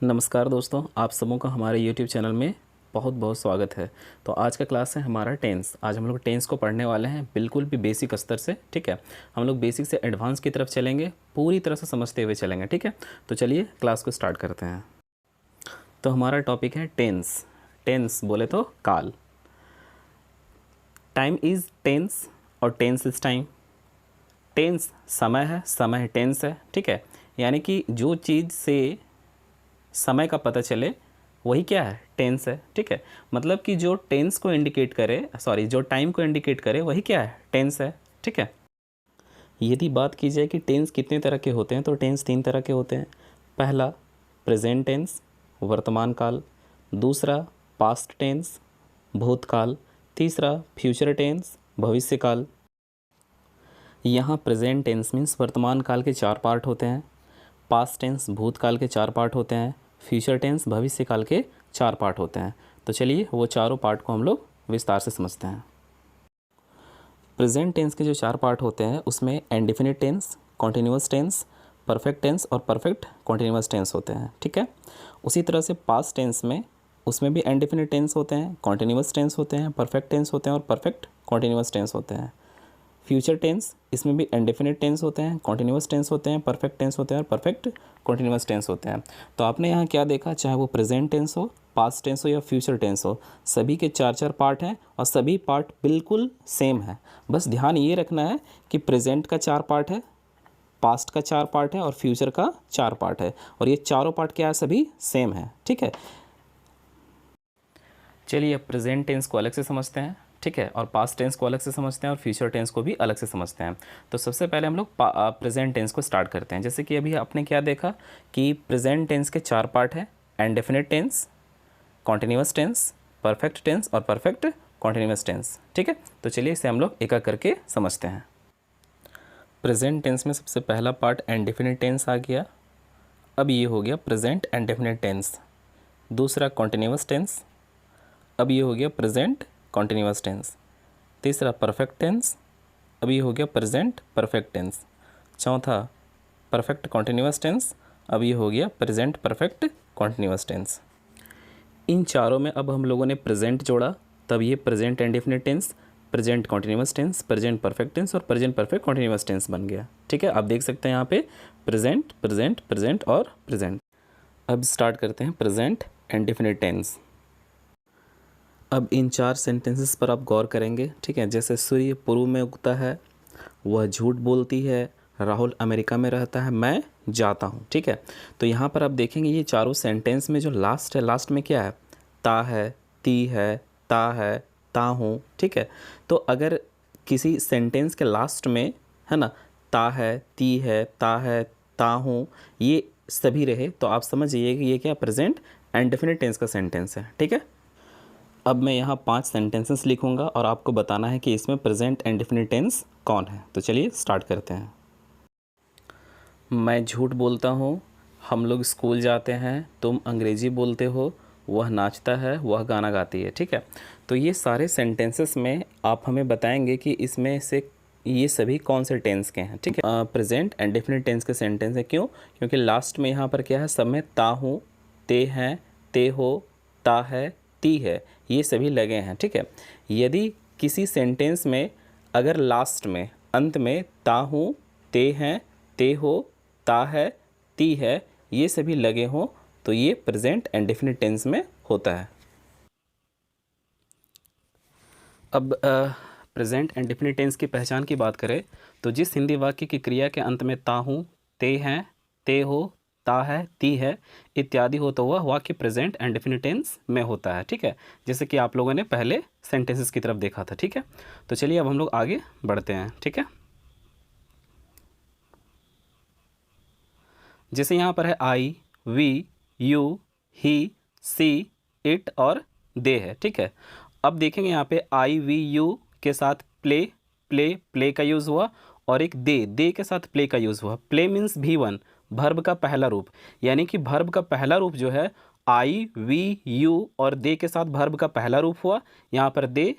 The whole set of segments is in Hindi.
नमस्कार दोस्तों, आप सबों का हमारे YouTube चैनल में बहुत बहुत स्वागत है। तो आज का क्लास है हमारा टेंस। आज हम लोग टेंस को पढ़ने वाले हैं बिल्कुल भी बेसिक स्तर से। ठीक है, हम लोग बेसिक से एडवांस की तरफ चलेंगे, पूरी तरह से समझते हुए चलेंगे। ठीक है, तो चलिए क्लास को स्टार्ट करते हैं। तो हमारा टॉपिक है टेंस। टेंस बोले तो काल। टाइम इज़ टेंस और टेंस इज़ टाइम। टेंस समय है, समय टेंस है। ठीक है, यानी कि जो चीज़ से समय का पता चले वही क्या है, टेंस है। ठीक है, मतलब कि जो टेंस को इंडिकेट करे, जो टाइम को इंडिकेट करे वही क्या है, टेंस है। ठीक है, यदि बात की जाए कि टेंस कितने तरह के होते हैं तो टेंस 3 तरह के होते हैं। पहला प्रेजेंट टेंस, वर्तमान काल। दूसरा पास्ट टेंस, भूतकाल। तीसरा फ्यूचर टेंस, भविष्य काल। यहाँ प्रेजेंट टेंस मीन्स वर्तमान काल के 4 पार्ट होते हैं। पास्ट टेंस भूतकाल के 4 पार्ट होते हैं। फ्यूचर टेंस भविष्य काल के 4 पार्ट होते हैं। तो चलिए वो चारों पार्ट को हम लोग विस्तार से समझते हैं। प्रेजेंट टेंस के जो 4 पार्ट होते हैं उसमें indefinite tense, continuous tense, perfect tense और परफेक्ट कॉन्टिन्यूअस टेंस होते हैं। ठीक है, उसी तरह से पास्ट टेंस में उसमें भी इंडेफिनिट टेंस होते हैं, कॉन्टिन्यूअस टेंस होते हैं, परफेक्ट टेंस होते हैं और परफेक्ट कॉन्टिन्यूअस टेंस होते हैं। फ्यूचर टेंस इसमें भी इंडेफिनिट टेंस होते हैं, कॉन्टिन्यूअस टेंस होते हैं, परफेक्ट टेंस होते हैं और परफेक्ट कॉन्टिन्यूअस टेंस होते हैं। तो आपने यहाँ क्या देखा, चाहे वो प्रेजेंट टेंस हो, पास्ट टेंस हो या फ्यूचर टेंस हो, सभी के 4-4 पार्ट हैं और सभी पार्ट बिल्कुल सेम है। बस ध्यान ये रखना है कि प्रेजेंट का 4 पार्ट है, पास्ट का 4 पार्ट है और फ्यूचर का 4 पार्ट है, और ये चारों पार्ट क्या है, सभी सेम है। ठीक है, चलिए अब प्रेजेंट टेंस को अलग से समझते हैं। ठीक है, और पास्ट टेंस को अलग से समझते हैं और फ्यूचर टेंस को भी अलग से समझते हैं। तो सबसे पहले हम लोग प्रेजेंट टेंस को स्टार्ट करते हैं। जैसे कि अभी आपने क्या देखा कि प्रेजेंट टेंस के 4 पार्ट हैं, indefinite tense, continuous tense, perfect tense और परफेक्ट कॉन्टिन्यूअस टेंस। ठीक है, तो चलिए इसे हम लोग एक एक करके समझते हैं। प्रेजेंट टेंस में सबसे पहला पार्ट इंडेफिनिट टेंस आ गया। अब ये हो गया प्रेजेंट इंडेफिनिट टेंस। दूसरा कॉन्टिन्यूअस टेंस, अब ये हो गया प्रेजेंट कॉन्टिन्यूअस टेंस। तीसरा परफेक्ट टेंस, अब ये हो गया प्रेजेंट परफेक्ट टेंस। चौथा परफेक्ट कॉन्टिन्यूअस टेंस, अब ये हो गया प्रेजेंट परफेक्ट कॉन्टिन्यूअस टेंस। इन चारों में अब हम लोगों ने प्रेजेंट जोड़ा, तब ये present indefinite tense, present continuous tense, present perfect tense और प्रेजेंट परफेक्ट कॉन्टिन्यूअस टेंस बन गया। ठीक है, आप देख सकते हैं यहाँ पे प्रेजेंट प्रेजेंट प्रेजेंट और प्रेजेंट। अब स्टार्ट करते हैं प्रेजेंट इंडेफिनिट टेंस। अब इन 4 सेंटेंसेस पर आप गौर करेंगे। ठीक है, जैसे सूर्य पूर्व में उगता है, वह झूठ बोलती है, राहुल अमेरिका में रहता है, मैं जाता हूँ। ठीक है, तो यहाँ पर आप देखेंगे ये चारों सेंटेंस में जो लास्ट है, लास्ट में क्या है, ता है, ती है, ता है, ता हूँ। ठीक है, तो अगर किसी सेंटेंस के लास्ट में है ना ता है, ती है, ता हूँ, ये सभी रहे तो आप समझिए कि ये क्या प्रेजेंट इंडेफिनिट टेंस का सेंटेंस है। ठीक है, अब मैं यहाँ 5 सेंटेंसेस लिखूँगा और आपको बताना है कि इसमें प्रेजेंट इंडेफिनिट टेंस कौन है। तो चलिए स्टार्ट करते हैं। मैं झूठ बोलता हूँ, हम लोग स्कूल जाते हैं, तुम अंग्रेज़ी बोलते हो, वह नाचता है, वह गाना गाती है। ठीक है, तो ये सारे सेंटेंसेस में आप हमें बताएंगे कि इसमें से ये सभी कौन से टेंस के हैं। ठीक है, प्रेजेंट इंडेफिनिट टेंस के सेंटेंस है। क्यों? क्योंकि लास्ट में यहाँ पर क्या है, सब में ता हूँ, ते हैं, ते हो, ता है, ती है, ये सभी लगे हैं। ठीक है, यदि किसी सेंटेंस में अगर लास्ट में अंत में ता हूँ, ते हैं, ते हो, ता है, ती है, ये सभी लगे हों तो ये प्रेजेंट इंडेफिनिट टेंस में होता है। अब प्रेजेंट इंडेफिनिट टेंस की पहचान की बात करें तो जिस हिंदी वाक्य की क्रिया के अंत में ता हूँ, ते हैं, ते हो, ता है, ती है इत्यादि हो तो वह वाक्य प्रेजेंट इंडेफिनिट टेंस में होता है। ठीक है, जैसे कि आप लोगों ने पहले सेंटेंसेस की तरफ देखा था। ठीक है, तो चलिए अब हम लोग आगे बढ़ते हैं। ठीक है, जैसे यहाँ पर है I, we, you, he, she, it और दे है। ठीक है, अब देखेंगे यहाँ पे आई, वी, यू के साथ प्ले, प्ले, प्ले का यूज़ हुआ और एक दे के साथ प्ले का यूज़ हुआ। प्ले मीन्स V1, भर्ब का पहला रूप, यानी कि भर्ब का पहला रूप जो है आई, वी, यू और दे के साथ भर्ब का पहला रूप हुआ, यहाँ पर दे।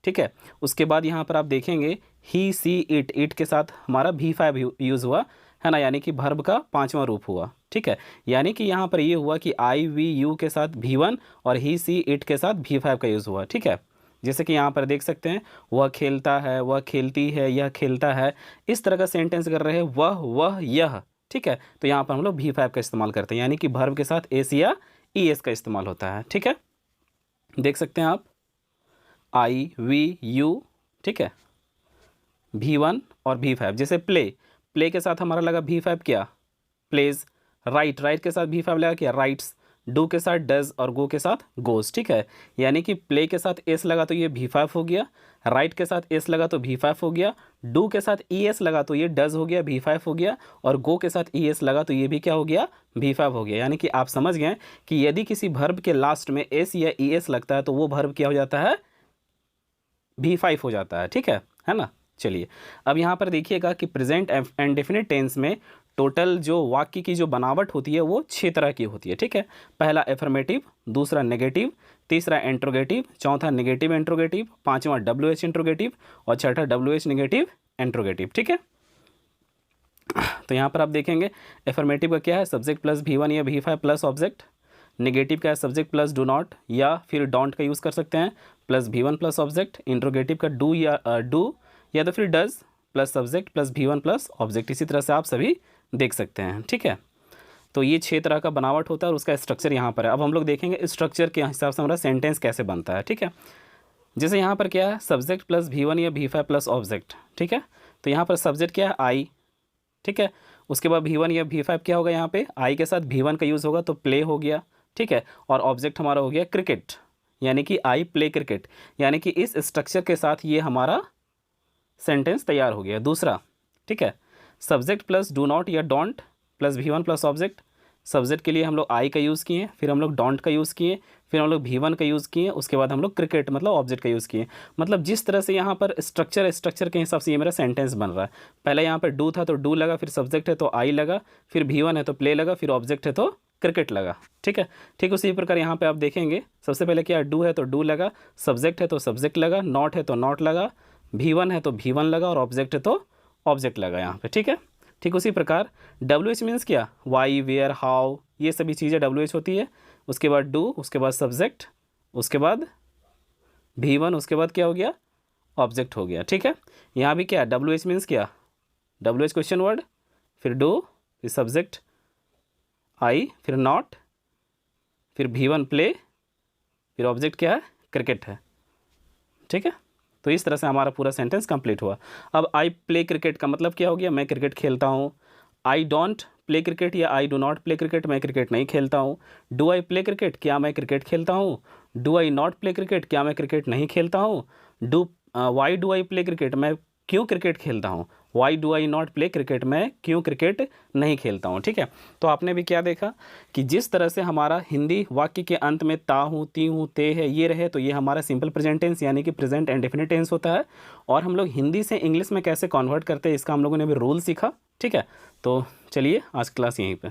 ठीक है, उसके बाद यहाँ पर आप देखेंगे ही, सी, इट, इट के साथ हमारा V5 यूज़ हुआ है ना, यानी कि वर्ब का 5वां रूप हुआ। ठीक है, यानी कि यहाँ पर ये हुआ कि आई वी यू के साथ V1 और ही सी इट के साथ V5 का यूज़ हुआ। ठीक है, जैसे कि यहाँ पर देख सकते हैं, वह खेलता है, वह खेलती है, यह खेलता है, इस तरह का सेंटेंस कर रहे हैं, वह यह। ठीक है, तो यहाँ पर हम लोग V5 का इस्तेमाल करते हैं, यानी कि वर्ब के साथ एस या ES का इस्तेमाल होता है। ठीक है, देख सकते हैं आप, आई वी यू, ठीक है, V1 और V5। जैसे प्ले के साथ हमारा लगा V5 क्या, प्लेज। राइट के साथ V5 लगा क्या, राइट्स। डू के साथ डज और गो के साथ गोज। ठीक है, यानी कि प्ले के साथ एस लगा तो ये V5 हो गया, राइट के साथ एस लगा तो V5 हो गया, डू के साथ ES लगा तो ये डज हो गया, V5 हो गया, और गो के साथ ES लगा तो ये भी क्या हो गया, V5 हो गया। यानी कि आप समझ गए कि यदि किसी वर्ब के लास्ट में एस या ES लगता है तो वो वर्ब क्या हो जाता है, V5 हो जाता है। ठीक है ना। चलिए, अब यहाँ पर देखिएगा कि प्रेजेंट एंड डेफिनेट टेंस में टोटल जो वाक्य की जो बनावट होती है वो 6 तरह की होती है। ठीक है, पहला एफर्मेटिव, दूसरा नेगेटिव, तीसरा इंट्रोगेटिव, चौथा नेगेटिव इंट्रोगेटिव, पांचवा WH इंट्रोगेटिव और छठा WH नेगेटिव इंट्रोगेटिव। ठीक है, तो यहाँ पर आप देखेंगे एफर्मेटिव का क्या है, सब्जेक्ट प्लस V1 या V5 प्लस ऑब्जेक्ट। नेगेटिव का है सब्जेक्ट प्लस डू नॉट या फिर डोंट का यूज़ कर सकते हैं, plus V1 plus object. Interrogative का डू या तो फिर does plus subject plus V1 plus object. इसी तरह से आप सभी देख सकते हैं। ठीक है, तो ये 6 तरह का बनावट होता है और उसका स्ट्रक्चर यहाँ पर है। अब हम लोग देखेंगे स्ट्रक्चर के हिसाब से हमारा सेंटेंस कैसे बनता है। ठीक है, जैसे यहाँ पर क्या है, सब्जेक्ट प्लस V1 या V5 प्लस ऑब्जेक्ट। ठीक है, तो यहाँ पर सब्जेक्ट क्या है, आई। ठीक है, उसके बाद V1 या V5 क्या होगा, यहाँ पे आई के साथ V1 का यूज़ होगा तो प्ले हो गया। ठीक है, और ऑब्जेक्ट हमारा हो गया क्रिकेट, यानी कि आई प्ले क्रिकेट। यानी कि इस स्ट्रक्चर के साथ ये हमारा सेंटेंस तैयार हो गया। दूसरा, ठीक है, सब्जेक्ट प्लस डू नॉट या don't plus V1 plus object. Subject के लिए हम लोग आई का यूज़ किए, फिर हम लोग डोंट का यूज़ किए, फिर हम लोग V1 का यूज़ किए, उसके बाद हम लोग क्रिकेट मतलब ऑब्जेक्ट का यूज़ किए। मतलब जिस तरह से यहाँ पर स्ट्रक्चर के हिसाब से ये मेरा सेंटेंस बन रहा है। पहले यहाँ पर डू था तो डू लगा, फिर सब्जेक्ट है तो आई लगा, फिर V1 है तो प्ले लगा, फिर ऑब्जेक्ट है तो क्रिकेट लगा। ठीक है, ठीक उसी प्रकार यहाँ पे आप देखेंगे, सबसे पहले क्या, डू है तो डू लगा, सब्जेक्ट है तो सब्जेक्ट लगा, नॉट है तो नॉट लगा, V1 है तो V1 लगा और ऑब्जेक्ट है तो ऑब्जेक्ट लगा यहाँ पे। ठीक है, ठीक उसी प्रकार WH मीन्स क्या, वाई, वेयर, हाउ, ये सभी चीज़ें WH होती है। उसके बाद डू, उसके बाद सब्जेक्ट, उसके बाद V1, उसके बाद क्या हो गया, ऑब्जेक्ट हो गया। ठीक है, यहाँ भी क्या, WH मीन्स क्या, WH क्वेश्चन वर्ड, फिर डू, फिर सब्जेक्ट आई, फिर नॉट, फिर V1 प्ले, फिर ऑब्जेक्ट क्या है, क्रिकेट है। ठीक है, तो इस तरह से हमारा पूरा सेंटेंस कंप्लीट हुआ। अब आई प्ले क्रिकेट का मतलब क्या हो गया, मैं क्रिकेट खेलता हूँ। आई डोंट प्ले क्रिकेट या I do not play cricket, मैं क्रिकेट नहीं खेलता हूँ। डू आई प्ले क्रिकेट, क्या मैं क्रिकेट खेलता हूँ। Do I not play cricket, क्या मैं क्रिकेट नहीं खेलता हूँ। Why do I play cricket, मैं क्यों क्रिकेट खेलता हूँ। Why do I not play cricket, मैं क्यों क्रिकेट नहीं खेलता हूँ। ठीक है, तो आपने भी क्या देखा कि जिस तरह से हमारा हिंदी वाक्य के अंत में ता हूँ, ती हूँ, ते है, ये रहे तो ये हमारा सिंपल प्रेजेंट टेंस यानी कि प्रेजेंट एंड डेफिनेट टेंस होता है। और हम लोग हिंदी से इंग्लिश में कैसे कन्वर्ट करते हैं इसका हम लोगों ने भी रूल सीखा। ठीक है, तो चलिए आज क्लास यहीं पे।